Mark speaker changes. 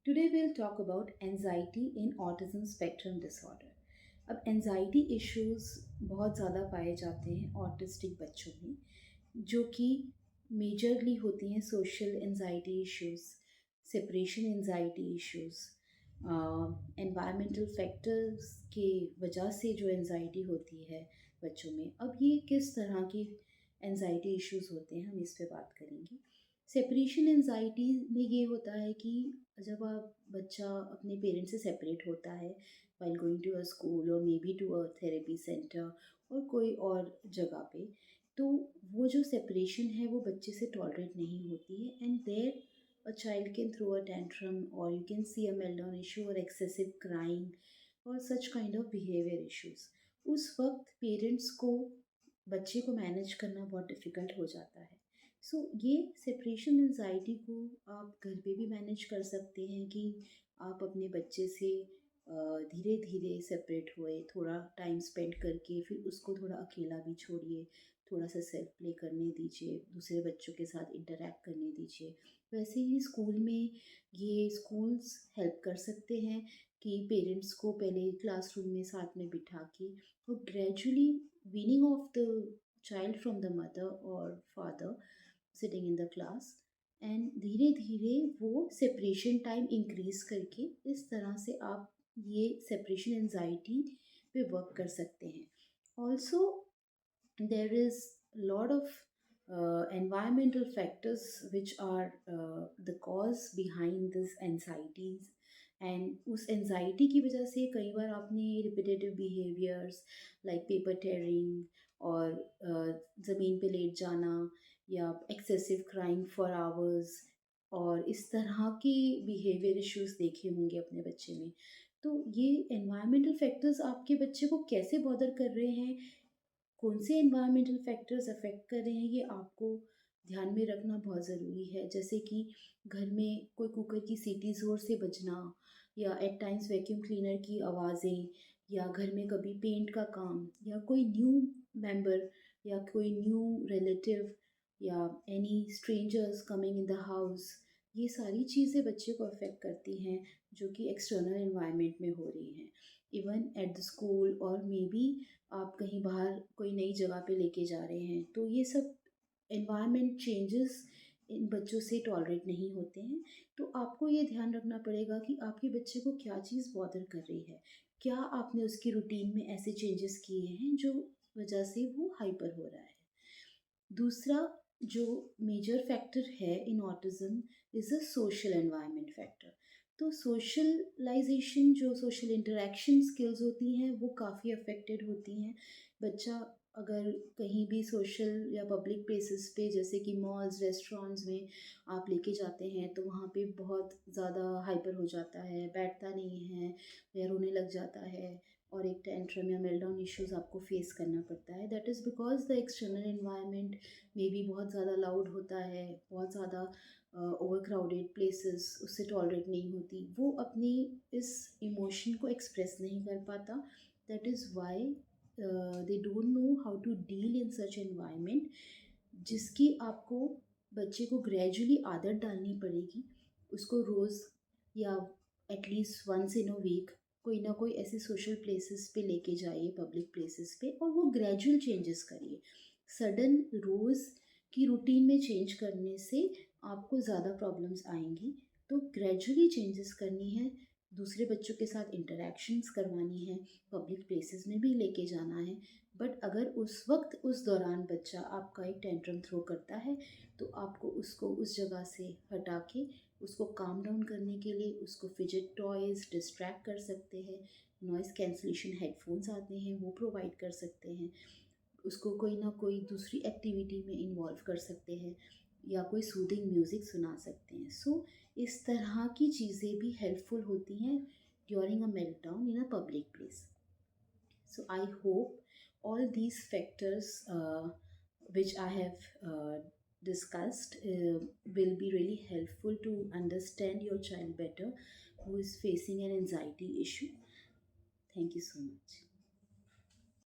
Speaker 1: Today we'll talk about anxiety in autism spectrum disorder. अब anxiety issues बहुत ज़्यादा पाए जाते हैं ऑटिस्टिक बच्चों में, जो कि मेजरली होती हैं social anxiety issues, separation anxiety issues, environmental factors के वजह से जो एंजाइटी होती है बच्चों में। अब ये किस तरह के एंजाइटी इश्यूज होते हैं, हम इस पे बात करेंगे। सेपरेशन एंजाइटी में ये होता है कि जब आप बच्चा अपने पेरेंट्स से सेपरेट होता है while going to a school और may be to a therapy centre और कोई और जगह पे, तो वो जो सेपरेशन है वो बच्चे से टॉलरेट नहीं होती है and there a child can throw a tantrum or you can see a meltdown issue or excessive crying or such kind of behavior issues। उस वक्त पेरेंट्स को बच्चे को मैनेज करना बहुत डिफ़िकल्ट हो जाता है। ये सेपरेशन एंजाइटी को आप घर पे भी मैनेज कर सकते हैं कि आप अपने बच्चे से धीरे धीरे सेपरेट हुए, थोड़ा टाइम स्पेंड करके फिर उसको थोड़ा अकेला भी छोड़िए, थोड़ा सा सेल्फ प्ले करने दीजिए, दूसरे बच्चों के साथ इंटरेक्ट करने दीजिए। वैसे ही स्कूल में ये स्कूल्स हेल्प कर सकते हैं कि पेरेंट्स को पहले क्लासरूम में साथ में बिठा के और gradually weaning off the child from the mother or father sitting in the class and धीरे धीरे वो सेपरेशन टाइम इंक्रीज करके इस तरह से आप ये सेपरेशन एंजाइटी पे वर्क कर सकते हैं। Also there is a lot of environmental factors which are the cause behind this anxieties and उस एंजाइटी की वजह से कई बार आपने repetitive behaviours like paper tearing और ज़मीन पे लेट जाना या एक्सेसिव क्राइंग फॉर आवर्स और इस तरह के बिहेवियर इश्यूज देखे होंगे अपने बच्चे में। तो ये एनवायरमेंटल फैक्टर्स आपके बच्चे को कैसे बॉदर कर रहे हैं, कौन से एनवायरमेंटल फैक्टर्स अफेक्ट कर रहे हैं, ये आपको ध्यान में रखना बहुत ज़रूरी है। जैसे कि घर में कोई कुकर की सीटी ज़ोर से बजना या एट टाइम्स वैक्यूम क्लीनर की आवाज़ें या घर में कभी पेंट का काम या कोई न्यू मेंबर या कोई न्यू रिलेटिव या any strangers coming in the house, ये सारी चीज़ें बच्चे को अफेक्ट करती हैं जो कि एक्सटर्नल एनवायरनमेंट में हो रही हैं। इवन एट द स्कूल और मे बी आप कहीं बाहर कोई नई जगह पे लेके जा रहे हैं, तो ये सब एनवायरनमेंट चेंजेस इन बच्चों से टॉलरेट नहीं होते हैं। तो आपको ये ध्यान रखना पड़ेगा कि आपके बच्चे को क्या चीज़ बॉदर कर रही है, क्या आपने उसकी रूटीन में ऐसे चेंजेस किए हैं जो वजह से वो हाइपर हो रहा है। दूसरा जो मेजर फैक्टर है in autism is a social environment factor. तो सोशलाइजेशन, जो सोशल इंटरेक्शन स्किल्स होती हैं वो काफ़ी अफेक्टेड होती हैं। बच्चा अगर कहीं भी सोशल या पब्लिक प्लेसेस पे जैसे कि मॉल्स रेस्टोरेंट्स में आप लेके जाते हैं तो वहाँ पे बहुत ज़्यादा हाइपर हो जाता है, बैठता नहीं है या रोने लग जाता है और एक टेंट्रम या मेल्टडाउन इश्यूज आपको फेस करना पड़ता है। That is because the external environment may be बहुत ज़्यादा लाउड होता है, बहुत ज़्यादा ओवर क्राउडेड प्लेसेस उससे टॉलरेट नहीं होती, वो अपनी इस इमोशन को एक्सप्रेस नहीं कर पाता। That is why they don't know how to deal in such environment, जिसकी आपको बच्चे को ग्रेजुअली आदत डालनी पड़ेगी। उसको रोज़ या at least once in a week कोई ना कोई ऐसे सोशल प्लेसेस पे लेके जाइए, पब्लिक प्लेसेस पे, और वो ग्रेजुअल चेंजेस करिए। सडन रोज़ की रूटीन में चेंज करने से आपको ज़्यादा प्रॉब्लम्स आएंगी। तो ग्रेजुअली चेंजेस करनी है, दूसरे बच्चों के साथ इंटरेक्शंस करवानी है, पब्लिक प्लेसेस में भी लेके जाना है। बट अगर उस वक्त उस दौरान बच्चा आपका एक टेंट्रम थ्रो करता है तो आपको उसको उस जगह से हटा के उसको काम डाउन करने के लिए उसको फिजेट टॉयज़ डिस्ट्रैक्ट कर सकते हैं, नॉइज़ कैंसलेशन हेडफोन्स आते हैं वो प्रोवाइड कर सकते हैं, उसको कोई ना कोई दूसरी एक्टिविटी में इन्वॉल्व कर सकते हैं या कोई सूदिंग म्यूज़िक सुना सकते हैं। इस तरह की चीज़ें भी हेल्पफुल होती हैं during a meltdown in a public place. So I hope all these factors which I have discussed will be really helpful to understand your child better who is facing an anxiety issue. Thank you so much.